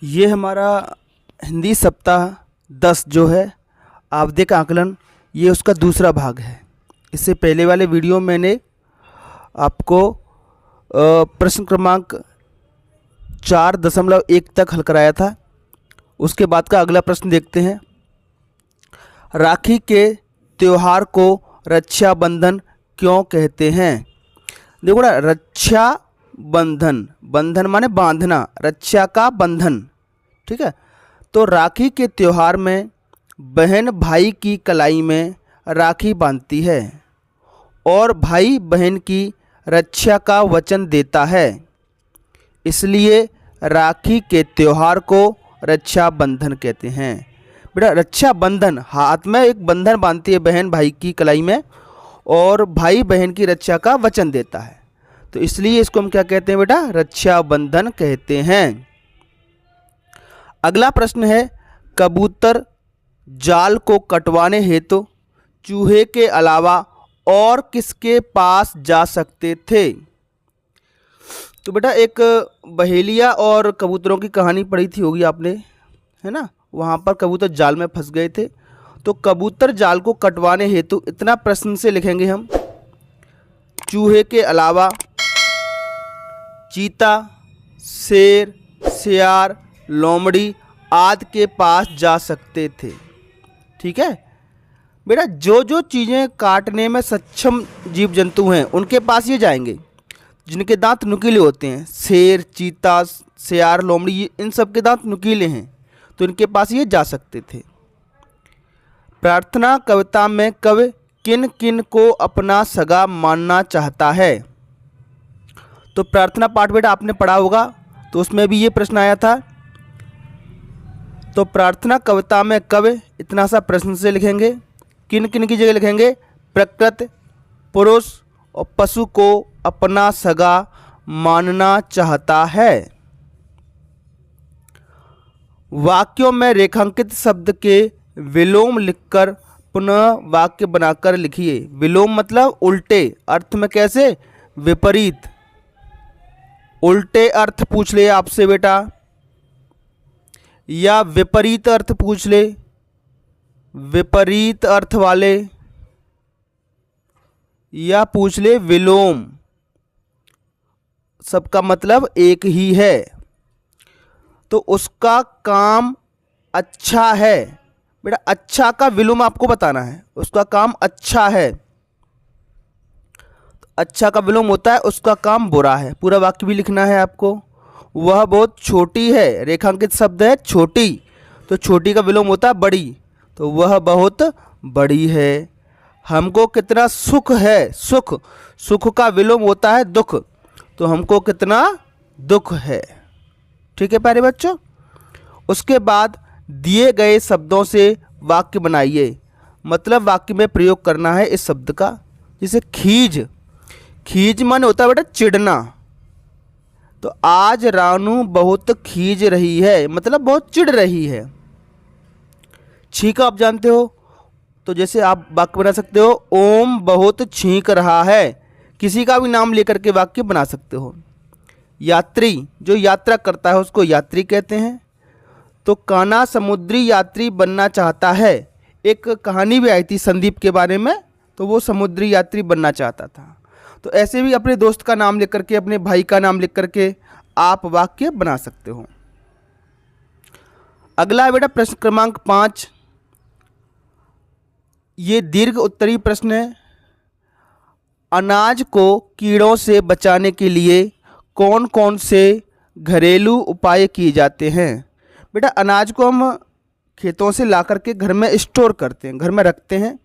ये हमारा हिंदी सप्ताह 10 जो है आवधिक आकलन, ये उसका दूसरा भाग है। इससे पहले वाले वीडियो में मैंने आपको प्रश्न क्रमांक 4.1 तक हल कराया था। उसके बाद का अगला प्रश्न देखते हैं। राखी के त्यौहार को रक्षाबंधन क्यों कहते हैं? देखो ना, रक्षा बंधन, बंधन माने बांधना, रक्षा का बंधन, ठीक है। तो राखी के त्यौहार में बहन भाई की कलाई में राखी बांधती है और भाई बहन की रक्षा का वचन देता है, इसलिए राखी के त्यौहार को रक्षा बंधन कहते हैं। बेटा, रक्षा बंधन, हाथ में एक बंधन बांधती है बहन भाई की कलाई में और भाई बहन की रक्षा का वचन देता है, तो इसलिए इसको हम क्या कहते हैं बेटा? रक्षा बंधन कहते हैं। अगला प्रश्न है, कबूतर जाल को कटवाने हेतु चूहे के अलावा और किसके पास जा सकते थे? तो बेटा, एक बहेलिया और कबूतरों की कहानी पढ़ी थी होगी आपने, है ना। वहाँ पर कबूतर जाल में फंस गए थे, तो कबूतर जाल को कटवाने हेतु इतना प्रश्न से लिखेंगे हम, चूहे के अलावा चीता, शेर, सियार, लोमड़ी आदि के पास जा सकते थे। ठीक है बेटा, जो जो चीज़ें काटने में सक्षम जीव जंतु हैं उनके पास ये जाएंगे, जिनके दांत नुकीले होते हैं। शेर, चीता, सियार, लोमड़ी, इन सब के दांत नुकीले हैं, तो इनके पास ये जा सकते थे। प्रार्थना कविता में कवि किन किन को अपना सगा मानना चाहता है? तो प्रार्थना पाठ बेटा आपने पढ़ा होगा, तो उसमें भी ये प्रश्न आया था। तो प्रार्थना कविता में कवि इतना सा प्रश्न से लिखेंगे, किन किन की जगह लिखेंगे? प्रकृति, पुरुष और पशु को अपना सगा मानना चाहता है। वाक्यों में रेखांकित शब्द के विलोम लिखकर पुनः वाक्य बनाकर लिखिए। विलोम मतलब उल्टे अर्थ में, कैसे? विपरीत। उल्टे अर्थ पूछ ले आपसे बेटा, या विपरीत अर्थ पूछ ले, विपरीत अर्थ वाले, या पूछ ले विलोम, सबका मतलब एक ही है। तो उसका काम अच्छा है बेटा, अच्छा का विलोम आपको बताना है, उसका काम अच्छा है। अच्छा का विलोम होता है उसका काम बुरा है। पूरा वाक्य भी लिखना है आपको। वह बहुत छोटी है, रेखांकित शब्द है छोटी, तो छोटी का विलोम होता है बड़ी, तो वह बहुत बड़ी है। हमको कितना सुख है, सुख, सुख का विलोम होता है दुख, तो हमको कितना दुख है। ठीक है प्यारे बच्चों। उसके बाद दिए गए शब्दों से वाक्य बनाइए, मतलब वाक्य में प्रयोग करना है इस शब्द का। जैसे खीज, खीज मन होता है बेटा चिढ़ना, तो आज रानू बहुत खीज रही है, मतलब बहुत चिढ़ रही है। छींका आप जानते हो, तो जैसे आप वाक्य बना सकते हो, ओम बहुत छींक रहा है, किसी का भी नाम लेकर के वाक्य बना सकते हो। यात्री, जो यात्रा करता है उसको यात्री कहते हैं। तो कान्हा समुद्री यात्री बनना चाहता है। एक कहानी भी आई थी संदीप के बारे में, तो वो समुद्री यात्री बनना चाहता था। तो ऐसे भी अपने दोस्त का नाम लिख करके, अपने भाई का नाम लिख करके आप वाक्य बना सकते हो। अगला है बेटा प्रश्न क्रमांक 5। ये दीर्घ उत्तरीय प्रश्न है। अनाज को कीड़ों से बचाने के लिए कौन कौन से घरेलू उपाय किए जाते हैं? बेटा, अनाज को हम खेतों से ला करके घर में स्टोर करते हैं, घर में रखते हैं,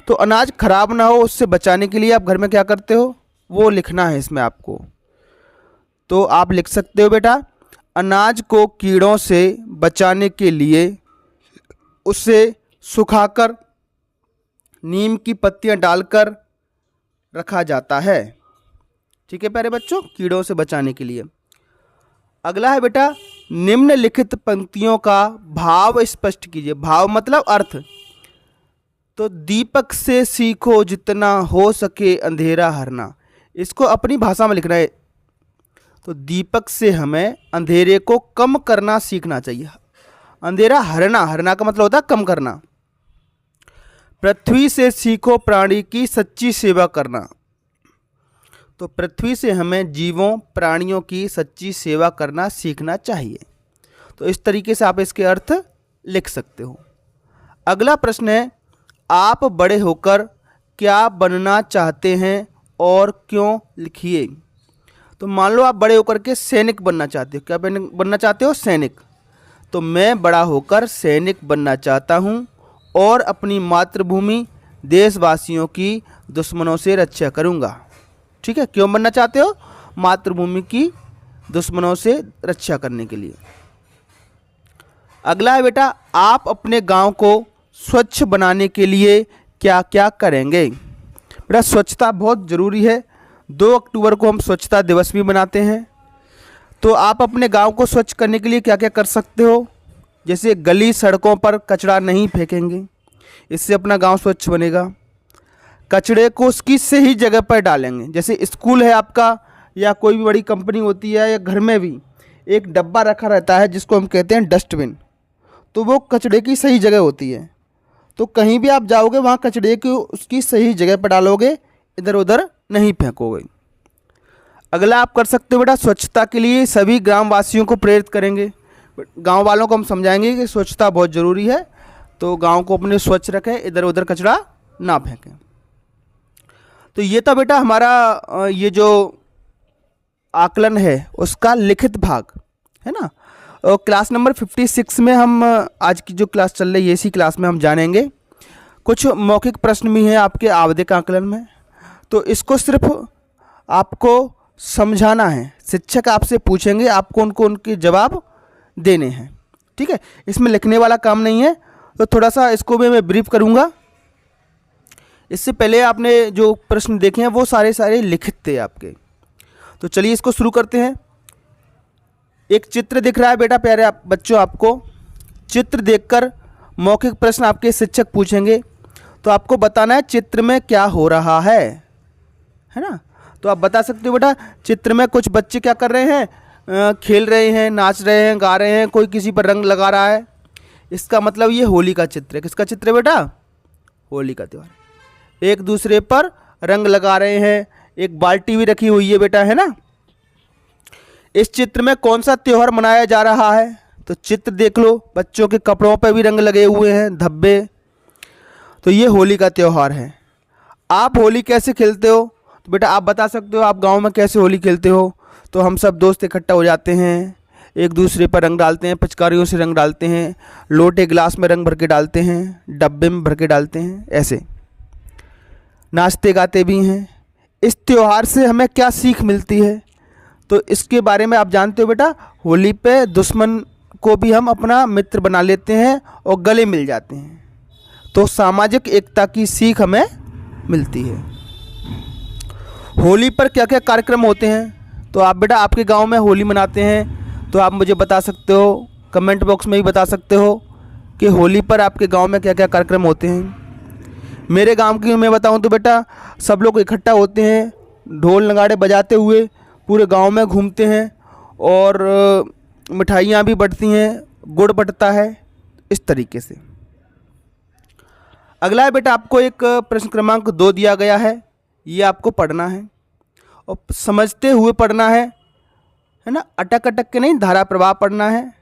तो अनाज खराब ना हो उससे बचाने के लिए आप घर में क्या करते हो वो लिखना है इसमें आपको। तो आप लिख सकते हो बेटा, अनाज को कीड़ों से बचाने के लिए उसे सुखाकर नीम की पत्तियां डालकर रखा जाता है। ठीक है प्यारे बच्चों, कीड़ों से बचाने के लिए। अगला है बेटा, निम्नलिखित पंक्तियों का भाव स्पष्ट कीजिए। भाव मतलब अर्थ। तो दीपक से सीखो जितना हो सके अंधेरा हरना, इसको अपनी भाषा में लिखना है। तो दीपक से हमें अंधेरे को कम करना सीखना चाहिए। अंधेरा हरना, हरना का मतलब होता है कम करना। पृथ्वी से सीखो प्राणी की सच्ची सेवा करना। तो पृथ्वी से हमें जीवों प्राणियों की सच्ची सेवा करना सीखना चाहिए। तो इस तरीके से आप इसके अर्थ लिख सकते हो। अगला प्रश्न है, आप बड़े होकर क्या बनना चाहते हैं और क्यों? लिखिए। तो मान लो आप बड़े होकर के सैनिक बनना चाहते हो। क्या बनना चाहते हो? सैनिक। तो मैं बड़ा होकर सैनिक बनना चाहता हूँ और अपनी मातृभूमि देशवासियों की दुश्मनों से रक्षा करूँगा। ठीक है, क्यों बनना चाहते हो? मातृभूमि की दुश्मनों से रक्षा करने के लिए। अगला है बेटा, आप अपने गांव को स्वच्छ बनाने के लिए क्या क्या करेंगे? बेटा स्वच्छता बहुत ज़रूरी है। 2 अक्टूबर को हम स्वच्छता दिवस भी मनाते हैं। तो आप अपने गांव को स्वच्छ करने के लिए क्या क्या कर सकते हो? जैसे गली सड़कों पर कचरा नहीं फेंकेंगे, इससे अपना गांव स्वच्छ बनेगा। कचरे को उसकी सही जगह पर डालेंगे। जैसे स्कूल है आपका या कोई भी बड़ी कंपनी होती है या घर में भी एक डब्बा रखा रहता है जिसको हम कहते हैं डस्टबिन। तो वो कचरे की सही जगह होती है। तो कहीं भी आप जाओगे वहाँ कचरे को उसकी सही जगह पर डालोगे, इधर उधर नहीं फेंकोगे। अगला आप कर सकते हो बेटा, स्वच्छता के लिए सभी ग्रामवासियों को प्रेरित करेंगे। गांव वालों को हम समझाएंगे कि स्वच्छता बहुत ज़रूरी है, तो गांव को अपने स्वच्छ रखें, इधर उधर कचरा ना फेंकें। तो ये था बेटा हमारा ये जो आकलन है उसका लिखित भाग है ना। और क्लास नंबर 56 में हम आज की जो क्लास चल रही है इसी क्लास में हम जानेंगे। कुछ मौखिक प्रश्न भी हैं आपके आवधिक आकलन में, तो इसको सिर्फ आपको समझाना है। शिक्षक आपसे पूछेंगे, आपको उनके जवाब देने हैं। ठीक है, इसमें लिखने वाला काम नहीं है। तो थोड़ा सा इसको भी मैं ब्रीफ करूँगा। इससे पहले आपने जो प्रश्न देखे हैं वो सारे लिखित थे आपके। तो चलिए इसको शुरू करते हैं। एक चित्र दिख रहा है बेटा प्यारे आप बच्चों, आपको चित्र देखकर मौखिक प्रश्न आपके शिक्षक पूछेंगे। तो आपको बताना है चित्र में क्या हो रहा है ना। तो आप बता सकते हो बेटा, चित्र में कुछ बच्चे क्या कर रहे हैं, खेल रहे हैं, नाच रहे हैं, गा रहे हैं, कोई किसी पर रंग लगा रहा है। इसका मतलब ये होली का चित्र है। किसका चित्र है बेटा? होली का त्यौहार। एक दूसरे पर रंग लगा रहे हैं, एक बाल्टी भी रखी हुई है बेटा, है ना। इस चित्र में कौन सा त्यौहार मनाया जा रहा है? तो चित्र देख लो, बच्चों के कपड़ों पर भी रंग लगे हुए हैं, धब्बे। तो ये होली का त्यौहार है। आप होली कैसे खेलते हो? तो बेटा आप बता सकते हो आप गांव में कैसे होली खेलते हो। तो हम सब दोस्त इकट्ठा हो जाते हैं, एक दूसरे पर रंग डालते हैं, पिचकारियों से रंग डालते हैं, लोटे गिलास में रंग भर के डालते हैं, डब्बे में भर के डालते हैं, ऐसे नाचते गाते भी हैं। इस त्यौहार से हमें क्या सीख मिलती है? तो इसके बारे में आप जानते हो बेटा, होली पे दुश्मन को भी हम अपना मित्र बना लेते हैं और गले मिल जाते हैं। तो सामाजिक एकता की सीख हमें मिलती है। होली पर क्या क्या कार्यक्रम होते हैं? तो आप बेटा आपके गांव में होली मनाते हैं तो आप मुझे बता सकते हो, कमेंट बॉक्स में भी बता सकते हो कि होली पर आपके गांव में क्या क्या कार्यक्रम होते हैं। मेरे गांव की मैं बताऊं तो बेटा सब लोग इकट्ठा होते हैं, ढोल नगाड़े बजाते हुए पूरे गांव में घूमते हैं और मिठाइयाँ भी बंटती हैं, गुड़ बंटता है, इस तरीके से। अगला है बेटा आपको एक प्रश्न क्रमांक 2 दिया गया है, ये आपको पढ़ना है और समझते हुए पढ़ना है ना, अटक अटक के नहीं, धारा प्रवाह पढ़ना है।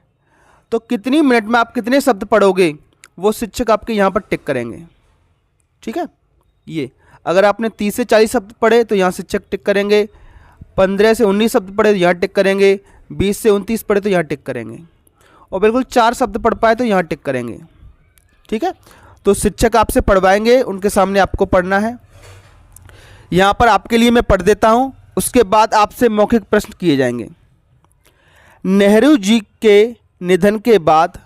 तो कितनी मिनट में आप कितने शब्द पढ़ोगे वो शिक्षक आपके यहाँ पर टिक करेंगे। ठीक है, ये अगर आपने 30 से 40 शब्द पढ़े तो यहाँ शिक्षक टिक करेंगे, 15 से 19 शब्द पढ़े तो यहाँ टिक करेंगे, 20 से 29 पढ़े तो यहाँ टिक करेंगे, और बिल्कुल 4 शब्द पढ़ पाए तो यहाँ टिक करेंगे। ठीक है, तो शिक्षक आपसे पढ़वाएंगे, उनके सामने आपको पढ़ना है। यहाँ पर आपके लिए मैं पढ़ देता हूँ, उसके बाद आपसे मौखिक प्रश्न किए जाएंगे। नेहरू जी के निधन के बाद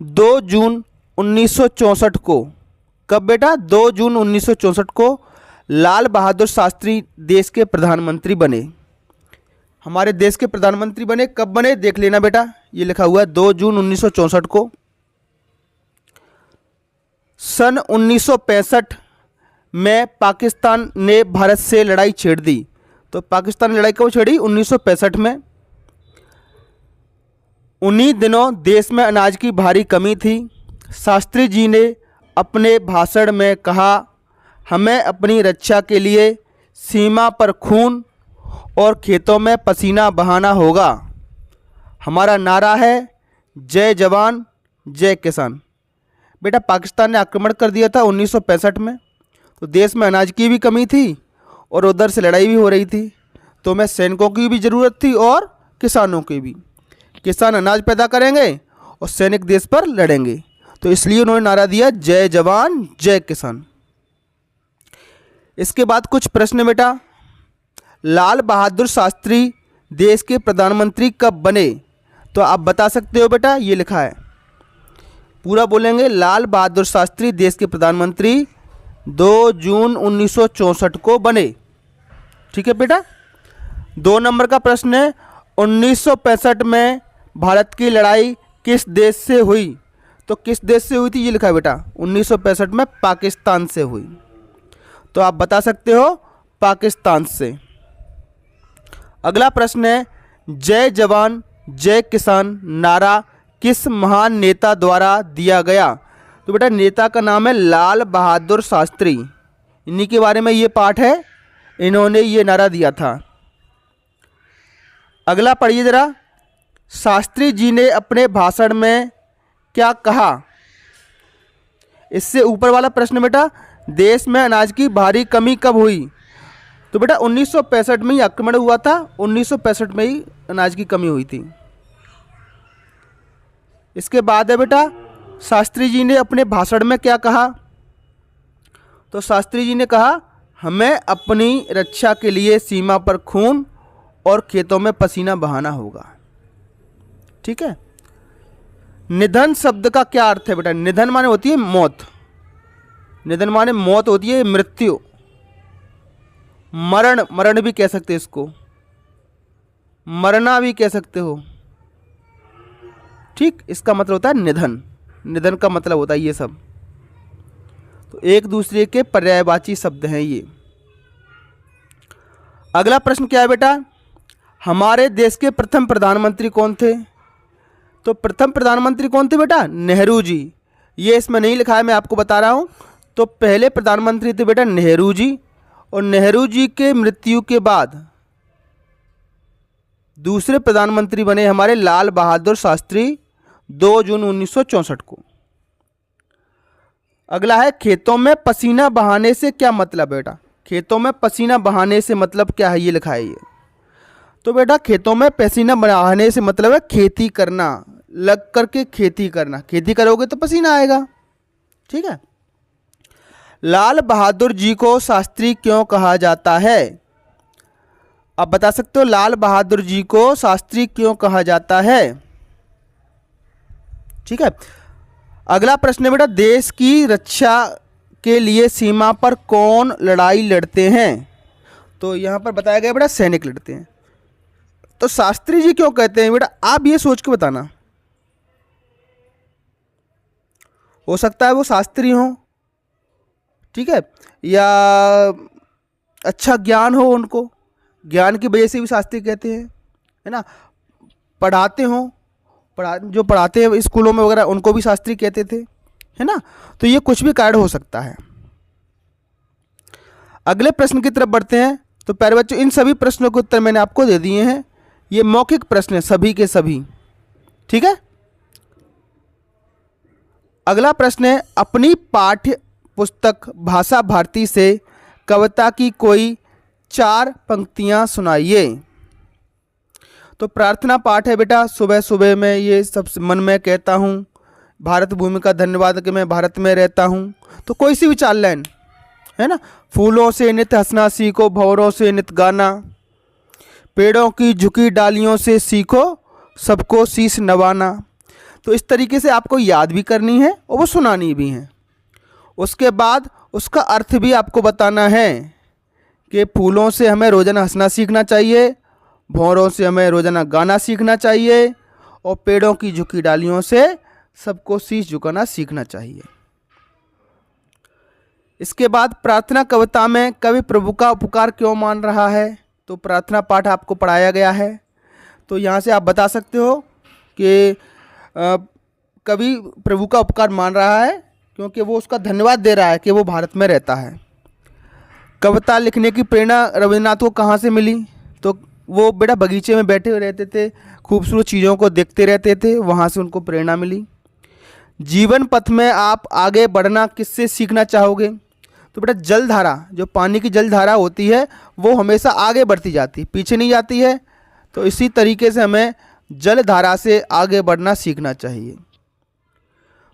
2 जून 1964 को, कब बेटा? 2 जून 1964 को लाल बहादुर शास्त्री देश के प्रधानमंत्री बने। हमारे देश के प्रधानमंत्री बने, कब बने देख लेना बेटा, ये लिखा हुआ है 2 जून 1964 को। सन 1965 में पाकिस्तान ने भारत से लड़ाई छेड़ दी। तो पाकिस्तान ने लड़ाई कब छेड़ी? 1965 में। उन्हीं दिनों देश में अनाज की भारी कमी थी। शास्त्री जी ने अपने भाषण में कहा, हमें अपनी रक्षा के लिए सीमा पर खून और खेतों में पसीना बहाना होगा। हमारा नारा है, जय जवान जय किसान। बेटा, पाकिस्तान ने आक्रमण कर दिया था 1965 में, तो देश में अनाज की भी कमी थी और उधर से लड़ाई भी हो रही थी, तो हमें सैनिकों की भी ज़रूरत थी और किसानों की भी। किसान अनाज पैदा करेंगे और सैनिक देश पर लड़ेंगे, तो इसलिए उन्होंने नारा दिया, जय जवान जय किसान। इसके बाद कुछ प्रश्न बेटा। लाल बहादुर शास्त्री देश के प्रधानमंत्री कब बने? तो आप बता सकते हो बेटा, ये लिखा है, पूरा बोलेंगे। लाल बहादुर शास्त्री देश के प्रधानमंत्री 2 जून 1964 को बने। ठीक है बेटा। 2 नंबर का प्रश्न है, 1965 में भारत की लड़ाई किस देश से हुई? तो किस देश से हुई थी, ये लिखा है बेटा, 1965 में पाकिस्तान से हुई। तो आप बता सकते हो पाकिस्तान से। अगला प्रश्न है, जय जवान जय किसान नारा किस महान नेता द्वारा दिया गया? तो बेटा, नेता का नाम है लाल बहादुर शास्त्री। इन्हीं के बारे में ये पाठ है, इन्होंने ये नारा दिया था। अगला पढ़िए जरा। शास्त्री जी ने अपने भाषण में क्या कहा? इससे ऊपर वाला प्रश्न बेटा, देश में अनाज की भारी कमी कब हुई? तो बेटा 1965 में ही आक्रमण हुआ था, 1965 में ही अनाज की कमी हुई थी। इसके बाद है बेटा, शास्त्री जी ने अपने भाषण में क्या कहा? तो शास्त्री जी ने कहा, हमें अपनी रक्षा के लिए सीमा पर खून और खेतों में पसीना बहाना होगा। ठीक है। निधन शब्द का क्या अर्थ है बेटा? निधन माने होती है मौत, निधन माने मौत होती है, मृत्यु। मरण, मरण भी कह सकते हैं इसको, मरना भी कह सकते हो। ठीक, इसका मतलब होता है निधन। निधन का मतलब होता है ये सब, तो एक दूसरे के पर्यायवाची शब्द हैं ये। अगला प्रश्न क्या है बेटा, हमारे देश के प्रथम प्रधानमंत्री कौन थे? तो प्रथम प्रधानमंत्री कौन थे बेटा? नेहरू जी। ये इसमें नहीं लिखा है, मैं आपको बता रहा हूं। तो पहले प्रधानमंत्री थे बेटा नेहरू जी, और नेहरू जी के मृत्यु के बाद दूसरे प्रधानमंत्री बने हमारे लाल बहादुर शास्त्री 2 जून 1964 को। अगला है, खेतों में पसीना बहाने से क्या मतलब बेटा? खेतों में पसीना बहाने से मतलब क्या है, ये लिखा है ये। तो बेटा, खेतों में पसीना बहाने से मतलब है खेती करना, लग करके खेती करना। खेती करोगे तो पसीना आएगा। ठीक है। लाल बहादुर जी को शास्त्री क्यों कहा जाता है? आप बता सकते हो, लाल बहादुर जी को शास्त्री क्यों कहा जाता है? ठीक है। अगला प्रश्न है बेटा, देश की रक्षा के लिए सीमा पर कौन लड़ाई लड़ते हैं? तो यहां पर बताया गया बेटा सैनिक लड़ते हैं। तो शास्त्री जी क्यों कहते हैं बेटा? आप ये सोच के बताना। हो सकता है वो शास्त्री हो, ठीक है, या अच्छा ज्ञान हो उनको, ज्ञान की वजह से भी शास्त्री कहते हैं, है ना। पढ़ाते हो, जो पढ़ाते हैं स्कूलों में वगैरह, उनको भी शास्त्री कहते थे, है ना। तो ये कुछ भी कारण हो सकता है। अगले प्रश्न की तरफ बढ़ते हैं। तो प्यारे बच्चों, इन सभी प्रश्नों के उत्तर मैंने आपको दे दिए हैं। ये मौखिक प्रश्न है सभी के सभी, ठीक है। अगला प्रश्न है, अपनी पाठ्य पुस्तक भाषा भारती से कविता की कोई 4 पंक्तियां सुनाइए। तो प्रार्थना पाठ है बेटा, सुबह सुबह मैं ये सब मन में कहता हूँ, भारत भूमि का धन्यवाद कि मैं भारत में रहता हूँ। तो कोई सी भी 4 लाइन, है ना। फूलों से नित हंसना सीखो, भंवरों से नित गाना, पेड़ों की झुकी डालियों से सीखो, सबको शीश नवाना। तो इस तरीके से आपको याद भी करनी है और वो सुनानी भी है। उसके बाद उसका अर्थ भी आपको बताना है कि फूलों से हमें रोज़ाना हंसना सीखना चाहिए, भंवरों से हमें रोज़ाना गाना सीखना चाहिए, और पेड़ों की झुकी डालियों से सबको शीश झुकाना सीखना चाहिए। इसके बाद प्रार्थना कविता में कवि प्रभु का उपकार क्यों मान रहा है? तो प्रार्थना पाठ आपको पढ़ाया गया है। तो यहाँ से आप बता सकते हो कि कवि प्रभु का उपकार मान रहा है क्योंकि वो उसका धन्यवाद दे रहा है कि वो भारत में रहता है। कविता लिखने की प्रेरणा रविन्द्रनाथ को कहाँ से मिली? तो वो बेटा बगीचे में बैठे हुए रहते थे, खूबसूरत चीज़ों को देखते रहते थे, वहाँ से उनको प्रेरणा मिली। जीवन पथ में आप आगे बढ़ना किससे सीखना चाहोगे? तो बेटा जलधारा, जो पानी की जलधारा होती है वो हमेशा आगे बढ़ती जाती, पीछे नहीं जाती है। तो इसी तरीके से हमें जलधारा से आगे बढ़ना सीखना चाहिए।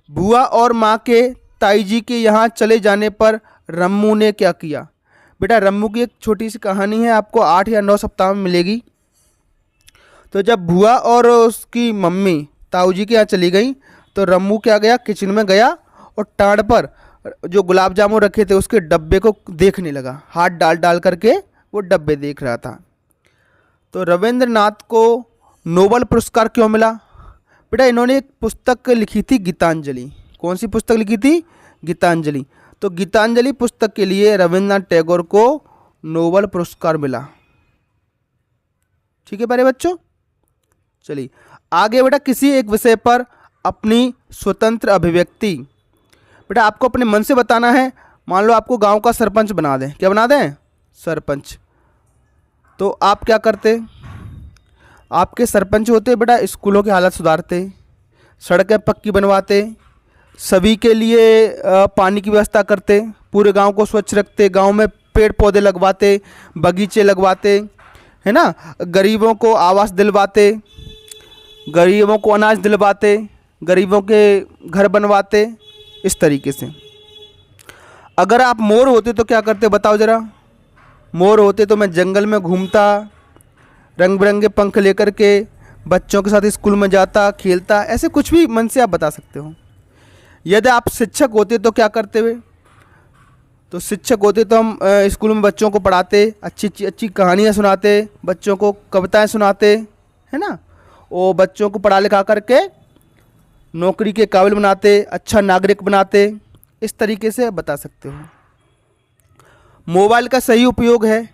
बुआ और माँ के ताई जी के यहाँ चले जाने पर रम्मू ने क्या किया? बेटा रम्मू की एक छोटी सी कहानी है, आपको 8 या 9 सप्ताह में मिलेगी। तो जब बुआ और उसकी मम्मी ताऊ जी के यहाँ चली गई तो रम्मू क्या गया, किचन में गया और टाड़ पर जो गुलाब जामुन रखे थे उसके डब्बे को देखने लगा, हाथ डाल डाल करके वो डब्बे देख रहा था। तो रविंद्रनाथ को नोबेल पुरस्कार क्यों मिला? बेटा इन्होंने एक पुस्तक लिखी थी गीतांजलि। कौन सी पुस्तक लिखी थी? गीतांजलि। तो गीतांजलि पुस्तक के लिए रविंद्रनाथ टैगोर को नोबेल पुरस्कार मिला। ठीक है प्यारे बच्चों, चलिए आगे। बेटा किसी एक विषय पर अपनी स्वतंत्र अभिव्यक्ति, बेटा आपको अपने मन से बताना है। मान लो आपको गांव का सरपंच बना दें, क्या बना दें? सरपंच। तो आप क्या करते? आपके सरपंच होते बेटा स्कूलों की हालत सुधारते, सड़कें पक्की बनवाते, सभी के लिए पानी की व्यवस्था करते, पूरे गांव को स्वच्छ रखते, गांव में पेड़ पौधे लगवाते, बगीचे लगवाते, है ना, गरीबों को आवास दिलवाते, गरीबों को अनाज दिलवाते, गरीबों के घर बनवाते, इस तरीके से। अगर आप मोर होते तो क्या करते बताओ ज़रा? मोर होते तो मैं जंगल में घूमता, रंग बिरंगे पंख लेकर के बच्चों के साथ स्कूल में जाता, खेलता, ऐसे कुछ भी मन से आप बता सकते हो। यदि आप शिक्षक होते तो क्या करते हुए? तो शिक्षक होते तो हम स्कूल में बच्चों को पढ़ाते, अच्छी अच्छी कहानियाँ सुनाते, बच्चों को कविताएं सुनाते, है ना, वो बच्चों को पढ़ा लिखा करके नौकरी के काबिल बनाते, अच्छा नागरिक बनाते, इस तरीके से बता सकते हो। मोबाइल का सही उपयोग है,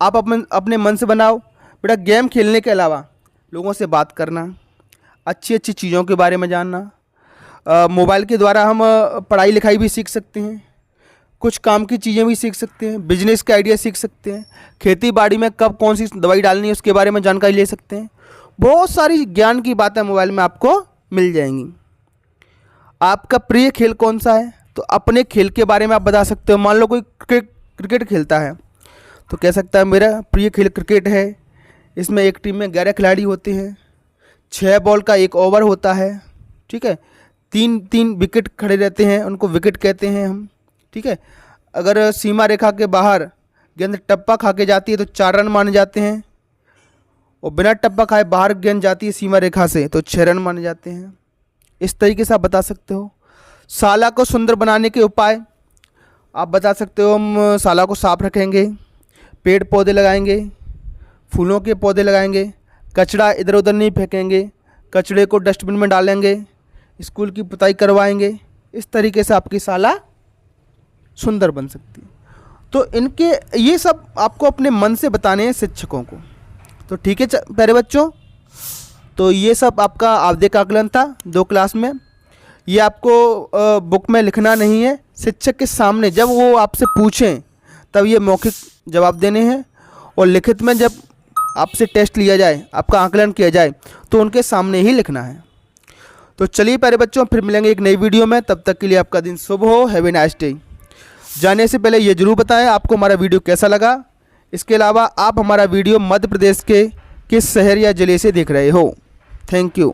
आप अपने मन से बनाओ। बेटा गेम खेलने के अलावा लोगों से बात करना, अच्छी अच्छी चीज़ों के बारे में जानना। मोबाइल के द्वारा हम पढ़ाई लिखाई भी सीख सकते हैं, कुछ काम की चीज़ें भी सीख सकते हैं, बिजनेस के आइडिया सीख सकते हैं, खेती बाड़ी में कब कौन सी दवाई डालनी है उसके बारे में जानकारी ले सकते हैं। बहुत सारी ज्ञान की बातें मोबाइल में आपको मिल जाएंगी। आपका प्रिय खेल कौन सा है? तो अपने खेल के बारे में आप बता सकते हो। मान लो कोई क्रिकेट खेलता है तो कह सकता है मेरा प्रिय खेल क्रिकेट है। इसमें एक टीम में 11 खिलाड़ी होते हैं, 6 बॉल का 1 ओवर होता है, ठीक है, 3 विकेट खड़े रहते हैं, उनको विकेट कहते हैं हम, ठीक है। अगर सीमा रेखा के बाहर गेंद टप्पा खा के जाती है तो 4 रन माने जाते हैं, और बिना टप्पा खाए बाहर गेंद जाती है सीमा रेखा से तो 6 रन माने जाते हैं। इस तरीके से आप बता सकते हो। शाला को सुंदर बनाने के उपाय आप बता सकते हो। हम शाला को साफ रखेंगे, पेड़ पौधे लगाएंगे, फूलों के पौधे लगाएंगे, कचरा इधर उधर नहीं फेंकेंगे, कचड़े को डस्टबिन में डालेंगे, स्कूल की पुताई करवाएंगे। इस तरीके से आपकी शाला सुंदर बन सकती है। तो इनके ये सब आपको अपने मन से बताने हैं शिक्षकों को। तो ठीक है प्यारे बच्चों, तो ये सब आपका आवधिक आकलन था 2 क्लास में। ये आपको बुक में लिखना नहीं है, शिक्षक के सामने जब वो आपसे पूछें तब ये मौखिक जवाब देने हैं, और लिखित में जब आपसे टेस्ट लिया जाए, आपका आकलन किया जाए तो उनके सामने ही लिखना है। तो चलिए प्यारे बच्चों, फिर मिलेंगे एक नई वीडियो में। तब तक के लिए आपका दिन शुभ हो। Have a nice day. जाने से पहले ये जरूर बताएं आपको हमारा वीडियो कैसा लगा। इसके अलावा आप हमारा वीडियो मध्य प्रदेश के किस शहर या जिले से देख रहे हो। Thank you.